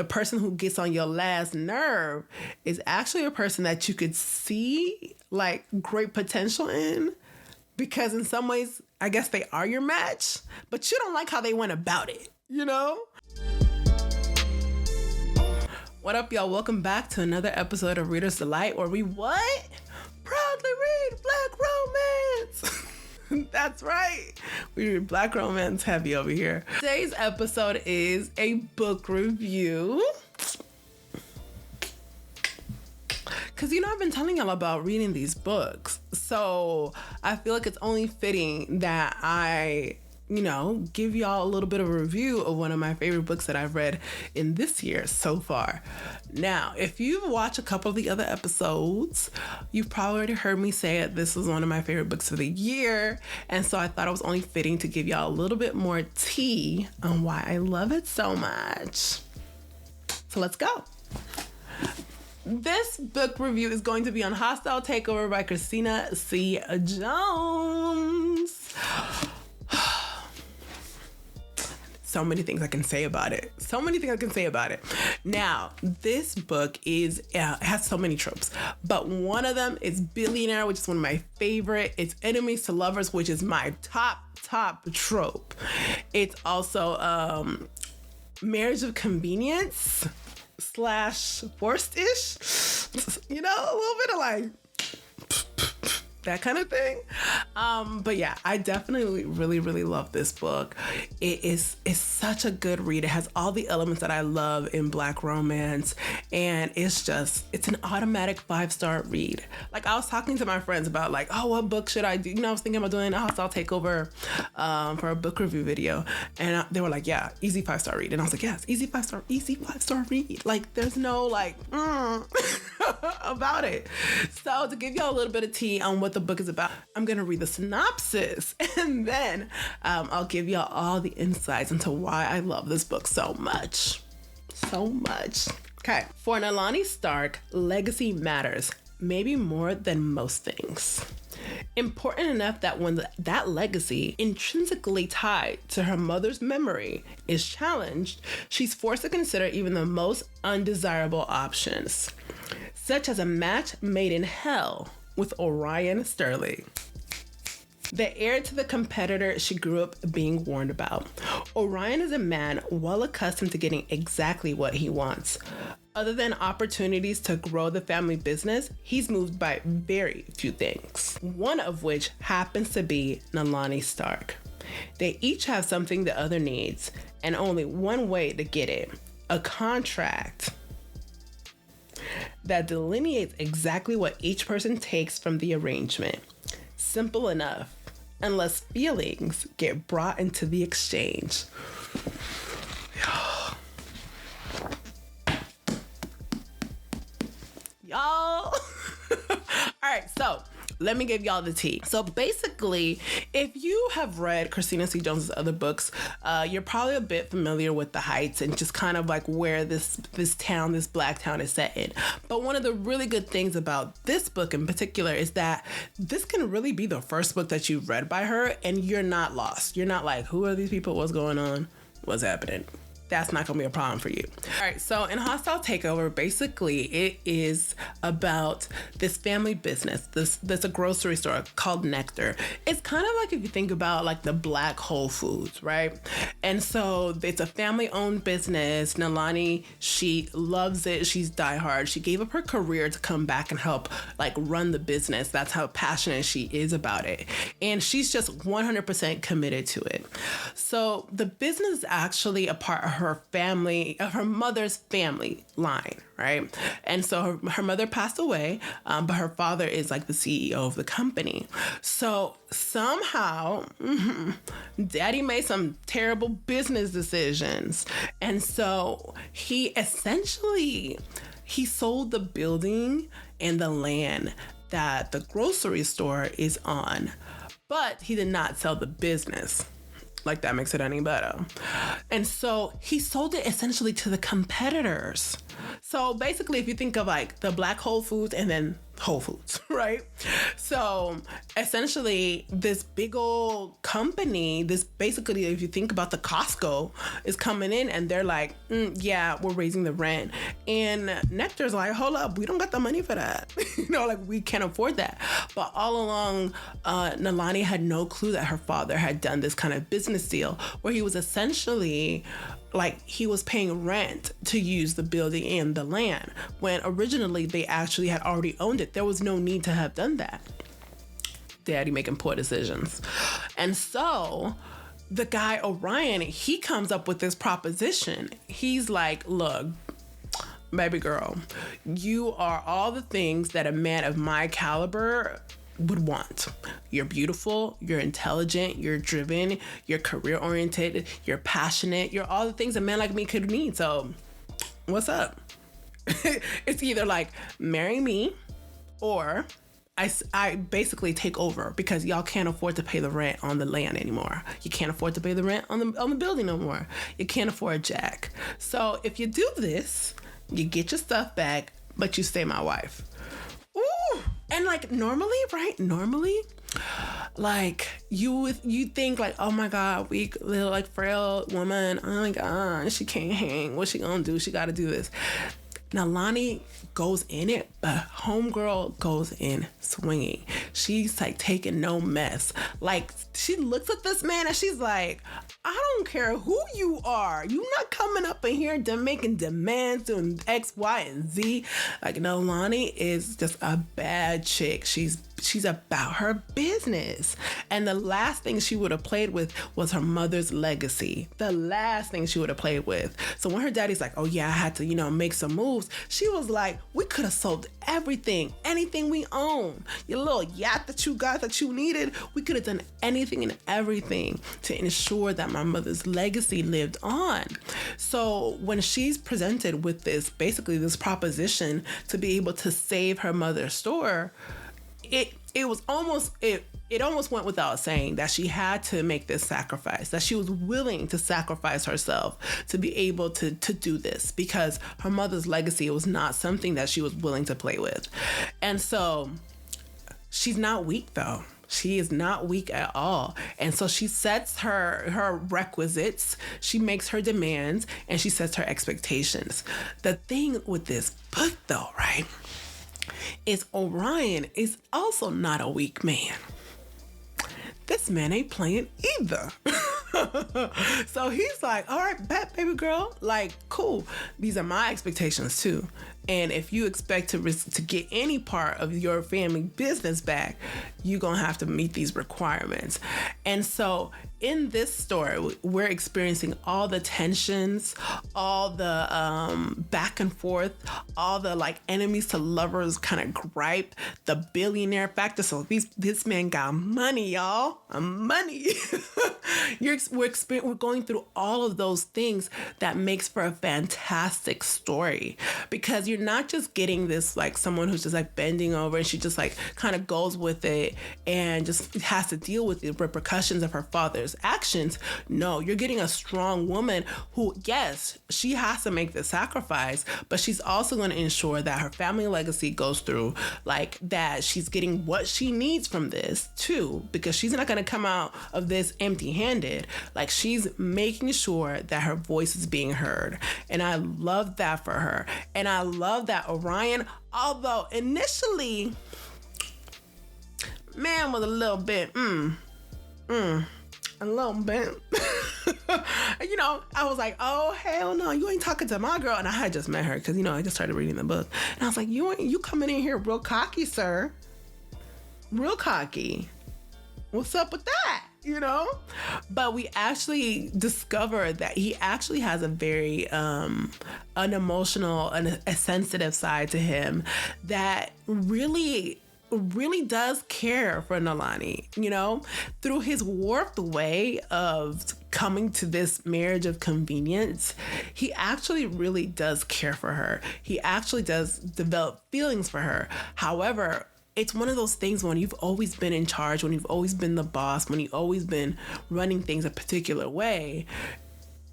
the person who gets on your last nerve is actually a person that you could see like great potential in, because in some ways, I guess they are your match, but you don't like how they went about it, you know? What up, y'all? Welcome back to another episode of Reader's Delight, where we what? Proudly read Black romance. That's right. We read Black romance heavy over here. Today's episode is a book review. Because, I've been telling y'all about reading these books. So I feel like it's only fitting that I, give y'all a little bit of a review of one of my favorite books that I've read in this year so far. Now, if you've watched a couple of the other episodes, you've probably already heard me say it. This was one of my favorite books of the year. And so I thought it was only fitting to give y'all a little bit more tea on why I love it so much. So let's go. This book review is going to be on Hostile Takeover by Christina C. Jones. So many things I can say about it. Now, this book has so many tropes, but one of them is billionaire, which is one of my favorite. It's enemies to lovers, which is my top trope. It's also marriage of convenience / forced-ish, a little bit of like that kind of thing. But yeah, I definitely really love this book. It's such a good read. It has all the elements that I love in Black romance, and it's an automatic 5-star read. Like, I was talking to my friends about like, oh, what book should I do? I was thinking about doing a Hostile Takeover for a book review video, and they were like, yeah, easy 5-star read. And I was like, yes, easy 5-star read. Like, there's no like about it. So to give y'all a little bit of tea on what the book is about, I'm gonna read the synopsis, and then I'll give y'all all the insights into why I love this book so much. Okay. For Nalani Stark, legacy matters, maybe more than most things. Important enough that when that legacy, intrinsically tied to her mother's memory, is challenged, she's forced to consider even the most undesirable options, such as a match made in hell with Orion Sterling, the heir to the competitor she grew up being warned about. Orion is a man well accustomed to getting exactly what he wants. Other than opportunities to grow the family business, he's moved by very few things, one of which happens to be Nalani Stark. They each have something the other needs, and only one way to get it: a contract that delineates exactly what each person takes from the arrangement. Simple enough, unless feelings get brought into the exchange. Y'all. All right, so let me give y'all the tea. So basically, if you have read Christina C. Jones's other books, you're probably a bit familiar with the Heights and just kind of like where this Black town is set in. But one of the really good things about this book in particular is that this can really be the first book that you've read by her, and you're not lost. You're not like, who are these people? What's going on? What's happening? That's not gonna be a problem for you. All right, so in Hostile Takeover, basically it is about this family business. There's a grocery store called Nectar. It's kind of like if you think about like the Black Whole Foods, right? And so it's a family-owned business. Nalani, she loves it. She's diehard. She gave up her career to come back and help like run the business. That's how passionate she is about it. And she's just 100% committed to it. So the business is actually a part of her mother's family line, right? And so her mother passed away, but her father is like the CEO of the company. So somehow, Daddy made some terrible business decisions. And so he sold the building and the land that the grocery store is on, but he did not sell the business. Like, that makes it any better. And so he sold it essentially to the competitors. So basically, if you think of like the Black Whole Foods and then Whole Foods, right? So essentially, this big old company, this basically, if you think about the Costco, is coming in and they're like, yeah, we're raising the rent. And Nectar's like, hold up, we don't got the money for that. Like we can't afford that. But all along, Nalani had no clue that her father had done this kind of business deal where he was essentially like he was paying rent to use the building and the land when originally they actually had already owned it. There was no need to have done that. Daddy making poor decisions. And so the guy Orion, he comes up with this proposition. He's like, look, baby girl, you are all the things that a man of my caliber would want. You're beautiful, you're intelligent, you're driven, you're career oriented, you're passionate, you're all the things a man like me could need. So what's up? It's either like marry me or I basically take over because y'all can't afford to pay the rent on the land anymore. You can't afford to pay the rent on the building no more. You can't afford jack. So if you do this, you get your stuff back, but you stay my wife. Ooh. And like normally, like you think like, oh my God, weak little like frail woman. Oh my God, she can't hang. What's she gonna do? She got to do this. Nalani goes in it, but homegirl goes in swinging. She's like taking no mess. Like she looks at this man and she's like, I don't care who you are. You not coming up in here making demands, doing X, Y, and Z. Like Nalani is just a bad chick. She's about her business. And the last thing she would have played with was her mother's legacy. The last thing she would have played with. So when her daddy's like, oh yeah, I had to, make some moves. She was like, we could have sold everything, anything we own. Your little yacht that you got that you needed. We could have done anything and everything to ensure that my mother's legacy lived on. So when she's presented with basically this proposition to be able to save her mother's store, it almost went without saying that she had to make this sacrifice, that she was willing to sacrifice herself to be able to do this because her mother's legacy was not something that she was willing to play with. And so she's not weak though. She is not weak at all. And so she sets her requisites, she makes her demands, and she sets her expectations. The thing with this book though, right, is Orion is also not a weak man. This man ain't playing either. So he's like, all right, bet, baby girl, like, cool. These are my expectations too. And if you expect to get any part of your family business back, you're going to have to meet these requirements. And so in this story, we're experiencing all the tensions, all the back and forth, all the like enemies to lovers kind of gripe, the billionaire factor. So this man got money, y'all. Money. We're going through all of those things that makes for a fantastic story, because you're not just getting this like someone who's just like bending over and she just like kind of goes with it and just has to deal with the repercussions of her father's actions. No, you're getting a strong woman who, yes, she has to make the sacrifice, but she's also going to ensure that her family legacy goes through, like that she's getting what she needs from this too, because she's not going to come out of this empty-handed. Like she's making sure that her voice is being heard. And I love that for her. And I love that Orion, although initially, man was a little bit, a little bit. I was like, oh, hell no, you ain't talking to my girl. And I had just met her because, I just started reading the book. And I was like, you coming in here real cocky, sir. Real cocky. What's up with that? But we actually discovered that he actually has a very unemotional and a sensitive side to him that really does care for Nalani, through his warped way of coming to this marriage of convenience. He actually really does care for her. He actually does develop feelings for her. However, it's one of those things when you've always been in charge, when you've always been the boss, when you've always been running things a particular way,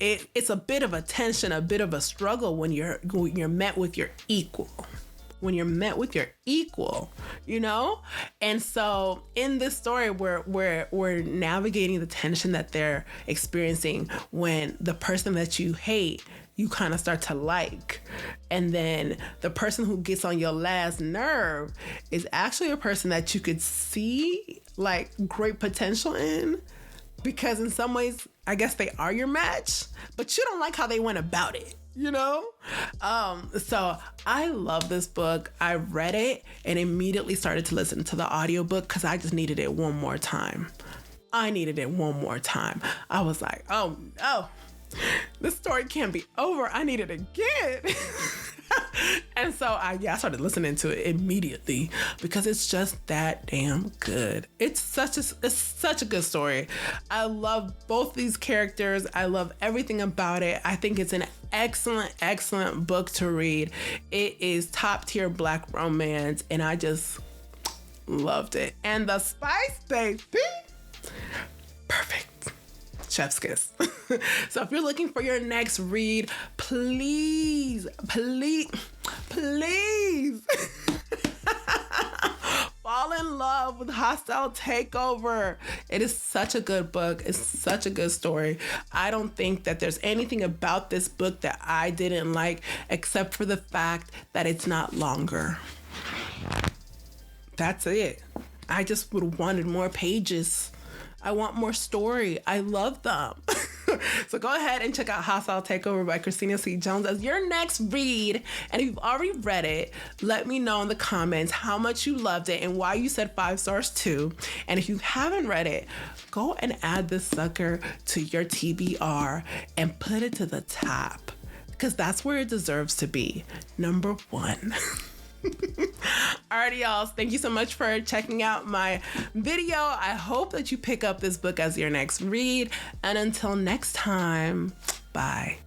it's a bit of a tension, a bit of a struggle when you're met with your equal when you're met with your equal, you know? And so in this story, we're navigating the tension that they're experiencing when the person that you hate, you kind of start to like. And then the person who gets on your last nerve is actually a person that you could see like great potential in, because in some ways, I guess they are your match, but you don't like how they went about it, you know? So I love this book. I read it and immediately started to listen to the audiobook because I just needed it one more time. I was like, oh no, this story can't be over. I need it again. And so I started listening to it immediately because it's just that damn good. It's such a good story. I love both these characters. I love everything about it. I think it's an excellent book to read. It is top tier Black romance, and I just loved it. And the spice, baby, perfect. Chef's kiss. So if you're looking for your next read, please fall in love with Hostile Takeover. It is such a good book. It's such a good story. I don't think that there's anything about this book that I didn't like, except for the fact that it's not longer. That's it. I just would have wanted more pages. I want more story. I love them. So go ahead and check out Hostile Takeover by Christina C. Jones as your next read. And if you've already read it, let me know in the comments how much you loved it and why you said 5 stars too. And if you haven't read it, go and add this sucker to your TBR and put it to the top, because that's where it deserves to be. Number 1. Alrighty, y'all. Thank you so much for checking out my video. I hope that you pick up this book as your next read. And until next time, bye.